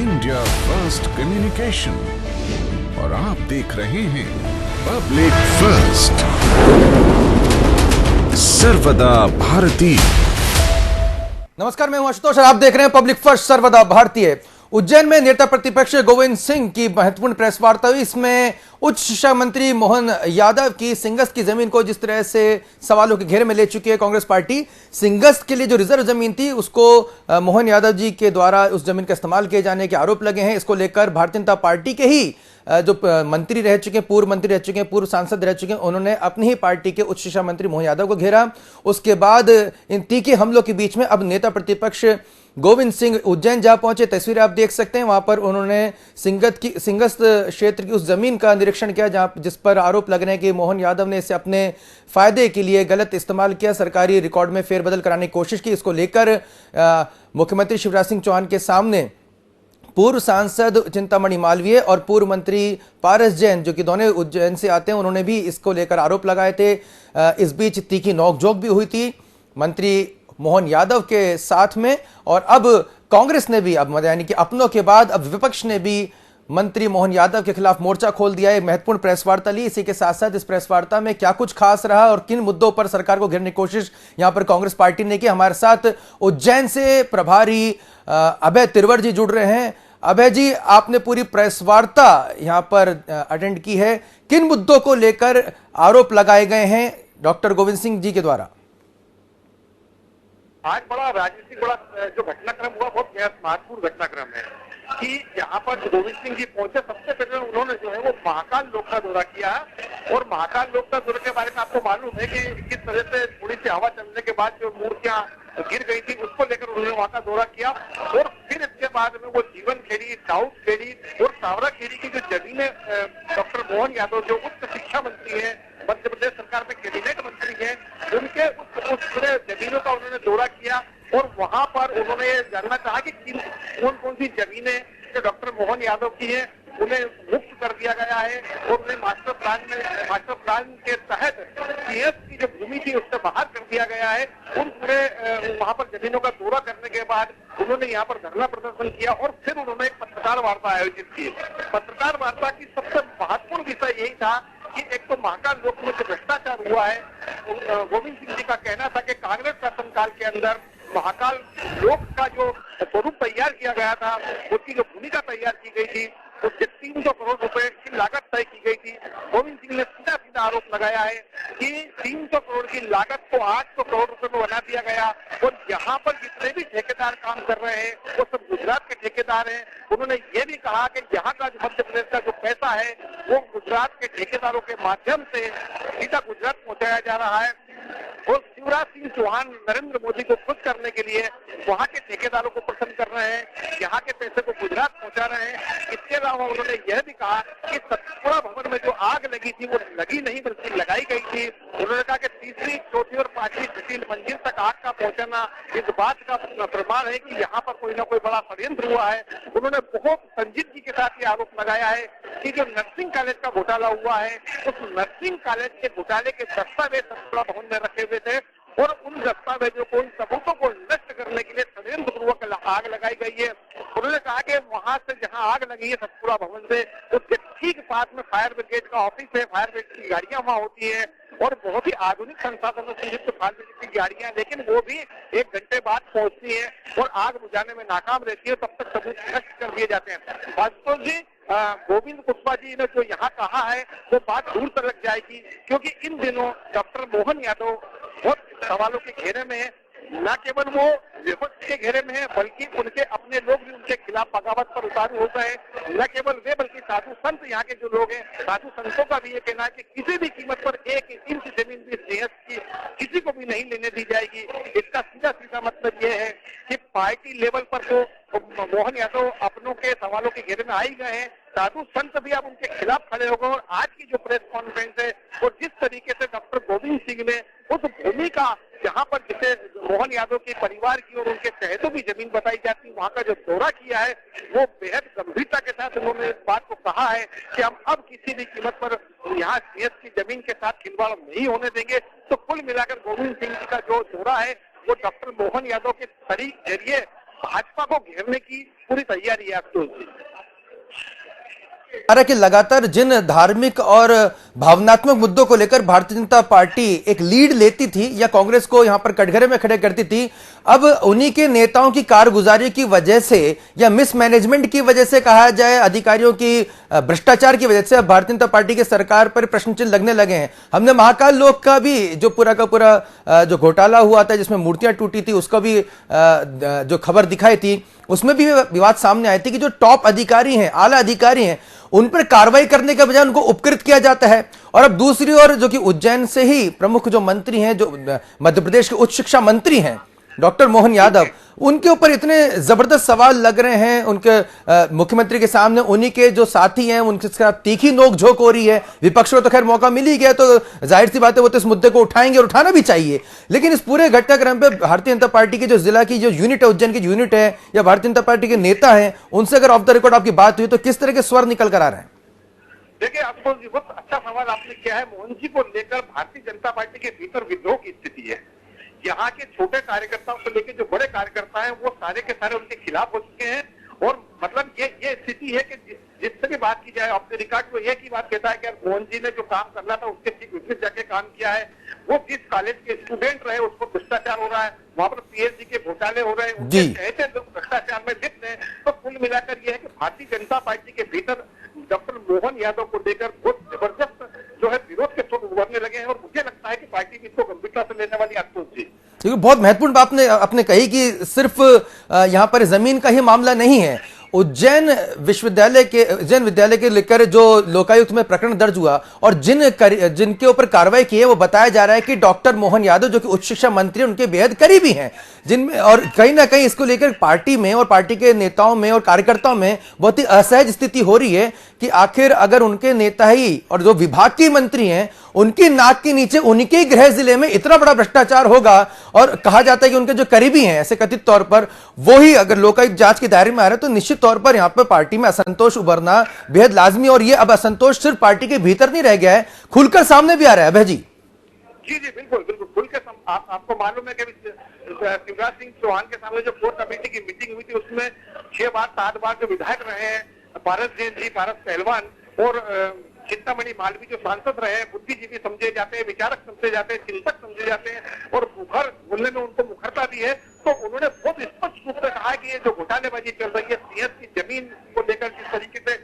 India first communication और आप देख रहे हैं पब्लिक फर्स्ट, सर्वदा भारतीय। नमस्कार, मैं हूं आशुतोष और आप देख रहे हैं पब्लिक फर्स्ट, सर्वदा भारतीय। उज्जैन में नेता प्रतिपक्ष गोविंद सिंह की महत्वपूर्ण प्रेस वार्ता हुई। इसमें उच्च शिक्षा मंत्री मोहन यादव की सिंगस्त की जमीन को जिस तरह से सवालों के घेरे में ले चुकी है कांग्रेस पार्टी, सिंगस्त के लिए जो रिजर्व जमीन थी उसको मोहन यादव जी के द्वारा उस जमीन का इस्तेमाल किए जाने के आरोप लगे हैं। इसको लेकर भारतीय जनता पार्टी के ही जो मंत्री रह चुके हैं, पूर्व मंत्री रह चुके हैं, पूर्व सांसद रह चुके हैं, उन्होंने अपनी ही पार्टी के उच्च शिक्षा मंत्री मोहन यादव को घेरा। उसके बाद इन तीखे हमलों के बीच में अब नेता प्रतिपक्ष गोविंद सिंह उज्जैन जा पहुंचे। तस्वीरें आप देख सकते हैं, वहां पर उन्होंने सिंगस्त क्षेत्र की उस जमीन का निरीक्षण किया जहां जिस पर आरोप लग रहे हैं कि मोहन यादव ने इसे अपने फायदे के लिए गलत इस्तेमाल किया, सरकारी रिकॉर्ड में फेरबदल कराने की कोशिश की। इसको लेकर मुख्यमंत्री शिवराज सिंह चौहान के सामने पूर्व सांसद चिंतामणि मालवीय और पूर्व मंत्री पारस जैन, जो कि दोनों उज्जैन से आते हैं, उन्होंने भी इसको लेकर आरोप लगाए थे। इस बीच तीखी नोकझोंक भी हुई थी मंत्री मोहन यादव के साथ में। और अब कांग्रेस ने भी, अब यानी कि अपनों के बाद अब विपक्ष ने भी मंत्री मोहन यादव के खिलाफ मोर्चा खोल दिया है। महत्वपूर्ण प्रेस वार्ता ली। इसी के साथ साथ इस प्रेस वार्ता में क्या कुछ खास रहा और किन मुद्दों पर सरकार को घेरने की कोशिश यहां पर कांग्रेस पार्टी ने की, हमारे साथ उज्जैन से प्रभारी अभय तिरवर जी जुड़ रहे हैं। अभय जी, आपने पूरी प्रेस वार्ता यहां पर अटेंड की है, किन मुद्दों को लेकर आरोप लगाए गए हैं डॉक्टर गोविंद सिंह जी के द्वारा? आज बड़ा राजनीतिक जो घटनाक्रम हुआ, बहुत महत्वपूर्ण घटनाक्रम है कि यहाँ पर गोविंद सिंह जी पहुंचे। सबसे पहले उन्होंने जो है वो महाकाल लोक का दौरा किया और महाकाल लोक का दौरे के बारे में आपको मालूम है कि किस तरह से थोड़ी सी हवा चलने के बाद जो मूर्तियां गिर गई थी उसको लेकर उन्होंने वहां का दौरा किया। और फिर इसके बाद में वो जीवन खेड़ी, दाऊद खेड़ी और सावरा खेड़ी की जो जमीनें डॉक्टर मोहन यादव जो उच्च शिक्षा मंत्री है, मध्य प्रदेश सरकार में कैबिनेट मंत्री है, उनके उस पूरे जमीनों का उन्होंने दौरा किया। और वहां पर उन्होंने ये जानना चाहा कि कौन कौन सी जमीनें जो डॉक्टर मोहन यादव की है उन्हें मुक्त कर दिया गया है और उन्हें मास्टर प्लान के तहत सीएस की जो भूमि थी उससे बाहर कर दिया गया है। उन पूरे वहां पर जमीनों का दौरा करने के बाद उन्होंने यहाँ पर धरना प्रदर्शन किया और फिर उन्होंने एक पत्रकार वार्ता आयोजित की। पत्रकार वार्ता की सबसे महत्वपूर्ण विषय यही था कि एक तो महाकाल लोक में जो भ्रष्टाचार हुआ है, गोविंद सिंह जी का कहना था कि कांग्रेस शासनकाल के अंदर महाकाल लोक का जो स्वरूप तैयार किया गया था, उसकी जो भूमिका तैयार की गई थी, उससे 300 करोड़ रुपए की लागत तय की गई थी। गोविंद सिंह ने सीधा सीधा आरोप लगाया है कि 300 करोड़ की लागत को 800 करोड़ रुपए में बना दिया गया और यहाँ पर जितने भी ठेकेदार काम कर रहे हैं वो सब गुजरात के ठेकेदार हैं। उन्होंने ये भी कहा कि यहाँ का मध्य प्रदेश का जो पैसा है वो गुजरात के ठेकेदारों के माध्यम से सीधा गुजरात पहुंचाया जा रहा है और शिवराज सिंह चौहान नरेंद्र मोदी को खुश करने के लिए वहां के ठेकेदारों को प्रसन्न कर रहे हैं, यहाँ के पैसे को गुजरात पहुंचा रहे हैं। इसके अलावा उन्होंने यह भी कहा कि सतपुड़ा भवन में जो आग लगी थी वो लगी नहीं बल्कि लगाई गई थी। उन्होंने कहा कि तीसरी, चौथी और पांचवी छठी मंजिल तक आग का पहुंचाना इस बात का प्रमाण है कि यहाँ पर कोई ना कोई बड़ा षड्यंत्र हुआ है। उन्होंने बहुत संजीदगी के साथ ये आरोप लगाया है कि जो नर्सिंग कॉलेज का घोटाला हुआ है, उस नर्सिंग कॉलेज के घोटाले के दस्तावेज सतपुड़ा भवन में रखे हुए थे और उन दस्तावेजों को, उन सबूतों को नष्ट करने के लिए षड्यंत्र पूर्वक आग लगाई गई है। उन्होंने कहा कि वहां से जहां आग लगी है सतपुड़ा भवन से, उसके ठीक पास में फायर ब्रिगेड का ऑफिस है, फायर ब्रिगेड की गाड़ियां वहां होती है और बहुत ही आधुनिक संसाधनों से युक्त फायर ब्रिगेड की गाड़ियां, लेकिन वो भी 1 घंटे बाद पहुंचती है और आग बुझाने में नाकाम रहती है, तब तक सबूत नष्ट कर दिए जाते हैं। आशुतोष जी, गोविंद कुशवाहा जी ने जो यहाँ कहा है वो बात दूर तक जाएगी, क्योंकि इन दिनों डॉक्टर मोहन यादव बहुत सवालों के घेरे में है। न केवल वो विपक्ष के घेरे में है बल्कि उनके अपने लोग भी उनके खिलाफ बगावत पर उतारू हो गए। न केवल वे बल्कि साधु संत यहाँ के जो लोग हैं, साधु संतों का भी ये कहना है कि किसी भी कीमत पर 1 इंच जमीन भी सीएस की किसी को भी नहीं लेने दी जाएगी। इसका सीधा सीधा मतलब ये है कि पार्टी लेवल पर तो मोहन यादव अपनों के सवालों के घेरे में आ ही गए हैं, साधु संत भी अब उनके खिलाफ खड़े हो गए। और आज की जो प्रेस कॉन्फ्रेंस है और जिस तरीके से डॉक्टर गोविंद सिंह ने उस भूमि का, जहां पर जिसे मोहन यादव के परिवार की और उनके शहदों की जमीन बताई जाती है, वहां का जो दौरा किया है, वो बेहद गंभीरता के साथ उन्होंने इस बात को कहा है कि हम अब किसी भी कीमत पर यहाँ सीएस की जमीन के साथ खिलवाड़ नहीं होने देंगे। तो कुल मिलाकर गोविंद सिंह जी का जो दौरा है वो डॉक्टर मोहन यादव के जरिए भाजपा को घेरने की पूरी तैयारी है अफसोस जी। कि लगातार जिन धार्मिक और भावनात्मक मुद्दों को लेकर भारतीय जनता पार्टी एक लीड लेती थी या कांग्रेस को यहां पर कटघरे में खड़े करती थी, अब उन्हीं के नेताओं की कारगुजारी की वजह से या मिसमैनेजमेंट की वजह से कहा जाए, अधिकारियों की भ्रष्टाचार की वजह से अब भारतीय जनता पार्टी की सरकार पर प्रश्न चिन्ह लगने लगे हैं। हमने महाकाल लोक का भी जो पूरा का पूरा जो घोटाला हुआ था जिसमें मूर्तियां टूटी थी उसका भी जो खबर दिखाई थी उसमें भी विवाद सामने आए थे कि जो टॉप अधिकारी हैं, आला अधिकारी हैं, उन पर कार्रवाई करने के बजाय उनको उपकृत किया जाता है। और अब दूसरी ओर जो कि उज्जैन से ही प्रमुख जो मंत्री हैं, जो मध्य प्रदेश के उच्च शिक्षा मंत्री हैं डॉक्टर मोहन यादव, उनके ऊपर इतने जबरदस्त सवाल लग रहे हैं उनके मुख्यमंत्री के सामने, उन्हीं के जो साथी हैं उनके साथ तीखी नोकझोंक हो रही है। विपक्ष को तो खैर मौका मिल ही गया, तो जाहिर सी बात है वो तो इस मुद्दे को उठाएंगे और उठाना भी चाहिए। लेकिन इस पूरे घटनाक्रम पे भारतीय जनता पार्टी की जो जिला की जो यूनिट है, उज्जैन की यूनिट है या भारतीय जनता पार्टी के नेता हैं, उनसे अगर ऑफ द रिकॉर्ड आपकी बात हुई तो किस तरह के स्वर निकल कर आ रहे हैं? देखिए, आपको बहुत अच्छा सवाल आपने किया है। मोहन जी को लेकर भारतीय जनता पार्टी के भीतर विद्रोह की स्थिति है। यहाँ के छोटे कार्यकर्ताओं से लेकर जो बड़े कार्यकर्ता हैं वो सारे के सारे उनके खिलाफ हो चुके हैं। और मतलब ये स्थिति है कि जिससे भी बात की जाए ऑफ द रिकॉर्ड, वो एक ही बात कहता है कि मोहन जी ने जो काम करना था उसके ठीक विपरीत जाके काम किया है। वो जिस कॉलेज के स्टूडेंट रहे उसको भ्रष्टाचार हो रहा है, वहां पर पीएचडी के घोटाले हो रहे हैं, उनके कहते लोग भ्रष्टाचार में लिप्त हैं। तो कुल मिलाकर यह है कि भारतीय जनता पार्टी के भीतर डॉक्टर मोहन यादव को लेकर बहुत जबरदस्त जो है विरोध के स्वर उभरने लगे हैं। और मुझे लगता है कि पार्टी भी इसको गंभीरता से लेने वाली अफसोस जी। क्योंकि बहुत महत्वपूर्ण बात आपने कही कि सिर्फ यहां पर जमीन का ही मामला नहीं है। उज्जैन विद्यालय के लेकर जो लोकायुक्त में प्रकरण दर्ज हुआ और जिनके ऊपर कार्रवाई की है वो बताया जा रहा है कि डॉक्टर मोहन यादव जो कि उच्च शिक्षा मंत्री उनके बेहद करीबी हैं, जिनमें और कहीं ना कहीं इसको लेकर पार्टी में और पार्टी के नेताओं में और कार्यकर्ताओं में बहुत ही असहज स्थिति हो रही है कि आखिर अगर उनके नेता ही और जो विभाग के मंत्री हैं उनकी नाक के नीचे उनके गृह जिले में इतना बड़ा भ्रष्टाचार होगा और कहा जाता है कि उनके जो करीबी हैं ऐसे कथित तौर पर वो ही अगर लोकायुक्त जांच के दायरे में आ रहे हैं, तो निश्चित तौर पर यहां पर पार्टी में असंतोष उभरना बेहद लाजमी। और ये अब असंतोष सिर्फ पार्टी के भीतर नहीं रह गया है, खुलकर सामने भी आ रहा है। अभय जी जी बिल्कुल बिल्कुल खुलकर आपको मालूम है कि शिवराज सिंह चौहान के सामने जो कोर कमेटी की मीटिंग हुई थी उसमें 6 बार 7 बार जो विधायक रहे हैं, पारस जैन जी, पारस पहलवान और चिंतामणि मालवी जो सांसद रहे हैं, बुद्धिजीवी समझे जाते हैं, विचारक समझे जाते हैं, चिंतक समझे जाते हैं और मुखर बोलने में उनको मुखरता भी है। तो उन्होंने बहुत स्पष्ट रूप से कहा कि ये जो घोटालेबाजी चल रही है, सीएस की जमीन को लेकर जिस तरीके से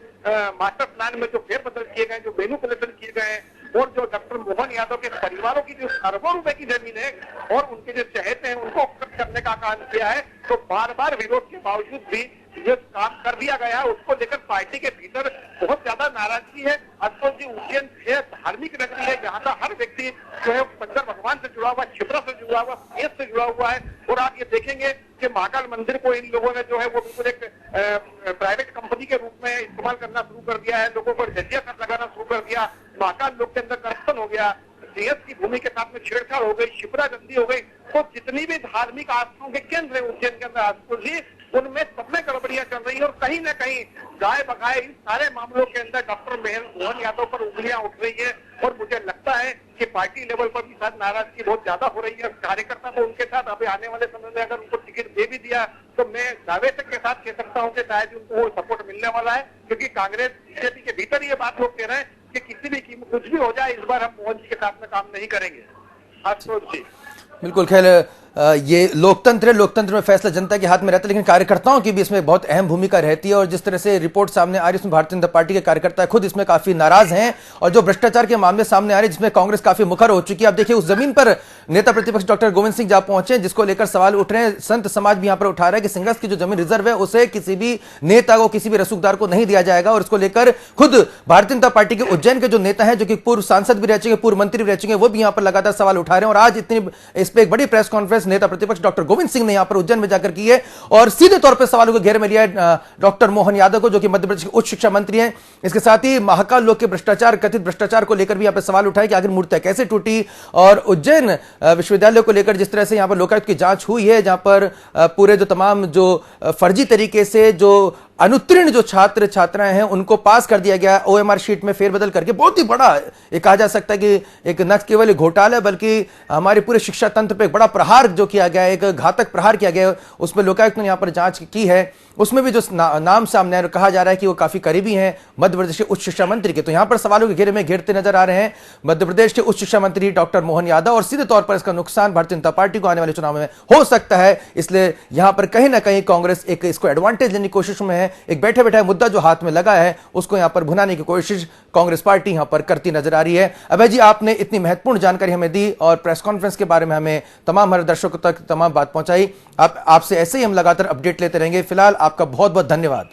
मास्टर प्लान में जो फेरबदल किए गए, जो मैनिपुलेशन किए गए हैं और जो डॉक्टर मोहन यादव के परिवारों की जो अरबों रुपए की जमीन है और उनके जो चहेते हैं उनको उपकृत करने का काम किया है, तो बार बार विरोध के बावजूद भी जो काम कर दिया गया है उसको लेकर पार्टी के भीतर बहुत ज्यादा नाराजगी है। अशोक जी, उज्जैन धार्मिक नगरी है जहाँ का हर व्यक्ति जो है शंकर भगवान से जुड़ा हुआ, क्षिप्रा से जुड़ा हुआ, सीएस से जुड़ा हुआ है। और आप ये देखेंगे कि महाकाल मंदिर को इन लोगों ने जो है वो बिल्कुल एक प्राइवेट कंपनी के रूप में इस्तेमाल करना शुरू कर दिया है, लोगों पर जजिया कर लगाना शुरू कर दिया, महाकाल लोक के अंदर करप्शन हो गया, सीएस की भूमि के साथ में छेड़छाड़ हो गई, शिप्रा गंदी हो गई। तो जितनी भी धार्मिक आस्थाओं के केंद्र है उज्जैन के अंदर आसपास जी, उनमें सब में गड़बड़ियां चल रही है। और कहीं ना कहीं गाय बगाए इन सारे मामलों के अंदर डॉक्टर मोहन यादव पर उंगलियां उठ रही है। और मुझे लगता है कि पार्टी लेवल पर भी शायद नाराजगी बहुत ज्यादा हो रही है। कार्यकर्ता तो उनके साथ अभी आने वाले समय में अगर उनको टिकट दे भी दिया तो मैं दावे तक के साथ कह सकता हूँ कि शायद उनको वो सपोर्ट मिलने वाला है, क्योंकि कांग्रेस बीजेपी के भीतर ये बात लोग कह रहे हैं कि किसी भी कीमत कुछ भी हो जाए इस बार हम मोहन जी के साथ में काम नहीं करेंगे। आशुतोष जी बिल्कुल, खैर ये लोकतंत्र है, लोकतंत्र में फैसला जनता के हाथ में रहता है, लेकिन कार्यकर्ताओं की भी इसमें बहुत अहम भूमिका रहती है। और जिस तरह से रिपोर्ट सामने आ रही है उसमें भारतीय जनता पार्टी के कार्यकर्ता खुद इसमें काफी नाराज हैं और जो भ्रष्टाचार के मामले सामने आ रहे हैं जिसमें कांग्रेस काफी मुखर हो चुकी है। अब देखिए उस जमीन पर नेता प्रतिपक्ष डॉक्टर गोविंद सिंह जा पहुंचे, जिसको लेकर सवाल उठ रहे हैं। संत समाज भी यहाँ पर उठा रहा है कि सिंगस की जो जमीन रिजर्व है उसे किसी भी नेता को, किसी भी रसूखदार को नहीं दिया जाएगा। और इसको लेकर खुद भारतीय जनता पार्टी के उज्जैन के जो नेता है, जो कि पूर्व सांसद भी रह चुके, पूर्व मंत्री भी रह चुके, वो भी यहाँ पर लगातार सवाल उठा रहे हैं। और आज इस पर एक बड़ी प्रेस कॉन्फ्रेंस नेता प्रतिपक्ष डॉक्टर गोविंद सिंह ने यहां पर उज्जैन में जाकर की है और सीधे तौर पर सवालों को घेरे में लिया है डॉक्टर मोहन यादव को, जो कि मध्य प्रदेश के उच्च शिक्षा मंत्री हैं। इसके साथ ही महाकाल लोक के भ्रष्टाचार, कथित भ्रष्टाचार को लेकर भी यहां पर सवाल उठाए कि आखिर मूर्तियां कैसे टूटी। और उज्जैन विश्वविद्यालय को लेकर जिस तरह से यहां पर लोकायुक्त की जांच हुई है, जहां पर पूरे जो तमाम जो फर्जी तरीके से जो अनुत्तीर्ण जो छात्र छात्राएं हैं उनको पास कर दिया गया ओएमआर शीट में फेरबदल करके। बहुत ही बड़ा ये कहा जा सकता है कि एक न केवल घोटाला बल्कि हमारे पूरे शिक्षा तंत्र पे एक बड़ा प्रहार जो किया गया है, एक घातक प्रहार किया गया है। उसमें लोकायुक्त ने यहाँ पर जांच की है, उसमें भी जो नाम सामने आया, कहा जा रहा है कि वो काफी करीबी हैं मध्य प्रदेश के उच्च शिक्षा मंत्री के। तो यहां पर सवालों के घेरे में घेरते नजर आ रहे हैं मध्य प्रदेश के उच्च शिक्षा मंत्री डॉक्टर मोहन यादव, और सीधे तौर पर इसका नुकसान भारतीय जनता पार्टी को आने वाले चुनाव में हो सकता है। इसलिए यहां पर कहीं ना कहीं कांग्रेस एक इसको एडवांटेज लेने की कोशिश में है। एक बैठे बैठे मुद्दा जो हाथ में लगा है उसको यहां पर भुनाने की कोशिश कांग्रेस पार्टी यहां पर करती नजर आ रही है। अभय जी, आपने इतनी महत्वपूर्ण जानकारी हमें दी और प्रेस कॉन्फ्रेंस के बारे में हमें तमाम हमारे दर्शकों तक तमाम बात पहुंचाई। आपसे ऐसे ही हम लगातार अपडेट लेते रहेंगे। फिलहाल आपका बहुत बहुत धन्यवाद।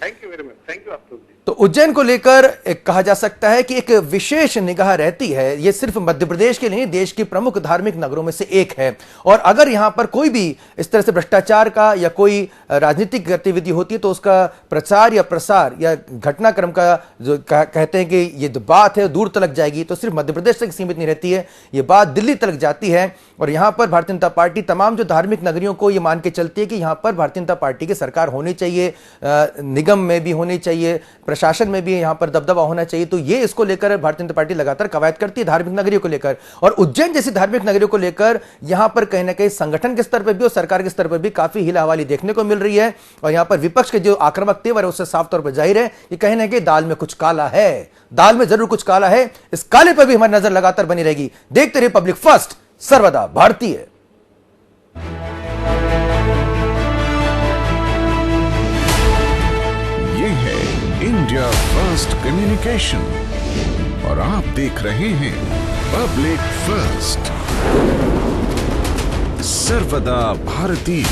Thank you very much. Thank you आपको। तो उज्जैन को लेकर कहा जा सकता है कि एक विशेष निगाह रहती है। यह सिर्फ मध्य प्रदेश के नहीं, देश के प्रमुख धार्मिक नगरों में से एक है। और अगर यहां पर कोई भी इस तरह से भ्रष्टाचार का या कोई राजनीतिक गतिविधि होती है तो उसका प्रचार या प्रसार या घटनाक्रम का जो कहते हैं कि ये बात है दूर तक जाएगी, तो सिर्फ मध्य प्रदेश तक सीमित नहीं रहती है, ये बात दिल्ली तक जाती है। और यहां पर भारतीय जनता पार्टी तमाम जो धार्मिक नगरियों को ये मान के चलती है कि यहां पर भारतीय जनता पार्टी की सरकार होनी चाहिए, निगम में भी होनी चाहिए, प्रशासन में भी यहां पर दबदबा होना चाहिए। तो ये इसको लेकर भारतीय जनता पार्टी लगातार कवायद करती है धार्मिक नगरियों को लेकर। और उज्जैन जैसी धार्मिक नगरियों को लेकर यहां पर कहीं ना कहीं संगठन के स्तर पर भी और सरकार के स्तर पर भी काफी हिलाहवाली देखने को मिल रही है। और यहां पर विपक्ष के जो आक्रामक तेवर है उससे साफ तौर पर जाहिर है कि कहीं ना कहीं दाल में कुछ काला है, दाल में जरूर कुछ काला है। इस काले पर भी हमारी नजर लगातार बनी रहेगी। देखते रहिए पब्लिक फर्स्ट, सर्वदा भारतीय। ये है इंडिया फर्स्ट कम्युनिकेशन और आप देख रहे हैं पब्लिक फर्स्ट, सर्वदा भारतीय।